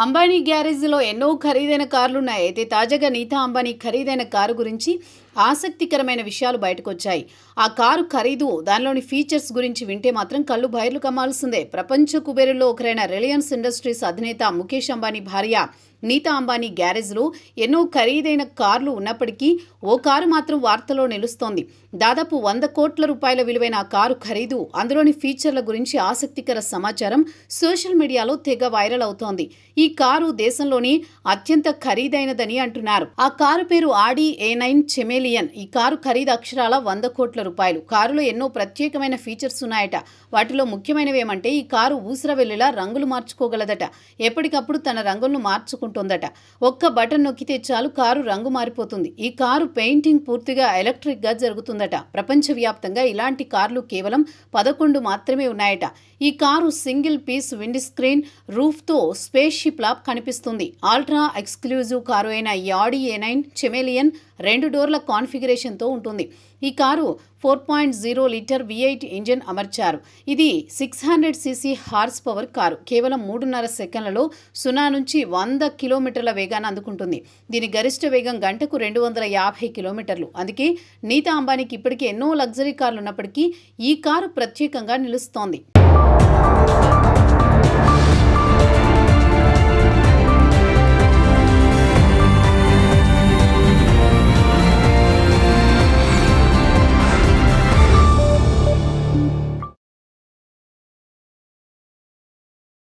అంబానీ గ్యారేజ్లో ఎన్నో ఖరీదైన కార్లున్నాయి. అయితే తాజాగా నీతా అంబానీ ఖరీదైన కారు గురించి ఆసక్తికరమైన విషయాలు బయటకొచ్చాయి. ఆ కారు ఖరీదు, దానిలోని ఫీచర్స్ గురించి వింటే మాత్రం కళ్ళు బయర్లు కమ్మాల్సిందే. ప్రపంచ కుబేరుల్లో ఒకరైన రిలయన్స్ ఇండస్ట్రీస్ అధినేత ముఖేష్ అంబానీ భార్య నీతా అంబానీ గ్యారేజ్లో ఎన్నో ఖరీదైన కార్లు ఉన్నప్పటికీ ఓ కారు మాత్రం వార్తలో నిలుస్తోంది. దాదాపు 100 కోట్ల రూపాయల విలువైన ఆ కారు ఖరీదు, అందులోని ఫీచర్ల గురించి ఆసక్తికర సమాచారం సోషల్ మీడియాలో తెగ వైరల్ అవుతోంది. ఈ కారు దేశంలోని అత్యంత ఖరీదైనదని అంటున్నారు. ఆ కారు పేరు ఆడి A9 చెమేలియన్. ఈ కారు ఖరీదు అక్షరాల 100 కోట్ల రూపాయలు. కారులో ఎన్నో ప్రత్యేకమైన ఫీచర్స్ ఉన్నాయట. వాటిలో ముఖ్యమైనవి ఏమంటే ఈ కారు ఊసరవెల్లిలా రంగులు మార్చుకోగలదట. ఎప్పటికప్పుడు తన రంగులను మార్చుకుంటోందట. ఒక్క బటన్ నొక్కితే చాలు కారు రంగు మారిపోతుంది. ఈ కారు పెయింటింగ్ పూర్తిగా ఎలక్ట్రిక్ గా జరుగుతుందట. ప్రపంచవ్యాప్తంగా ఇలాంటి కార్లు కేవలం 11 మాత్రమే ఉన్నాయట. ఈ car single piece wind screen roof తో స్పేస్ షిప్ లా కనిపిస్తుంది. అల్ట్రా ఎక్స్క్లూజివ్ కారు అయిన ఈ ఆడి A9 చెమేలియన్ 2 డోర్ల కాన్ఫిగరేషన్ తో ఉంటుంది. ఈ కారు 4.0 లీటర్ V8 ఇంజిన్ అమర్చారు. ఇది 600cc హార్స్ పవర్ కారు. కేవలం 3.5 సెకండ్లలో 0 నుంచి 100 కిలోమీటర్ల వేగాన్ని అందుకుంటుంది. దీని గరిష్ట వేగం గంటకు 250 కిలోమీటర్లు. అందుకే నీతా అంబానీకి ఇప్పటికే ఎన్నో లగ్జరీ కార్లు ఉన్నప్పటికీ ఈ కారు ప్రత్యేకంగా నిలుస్తోంది.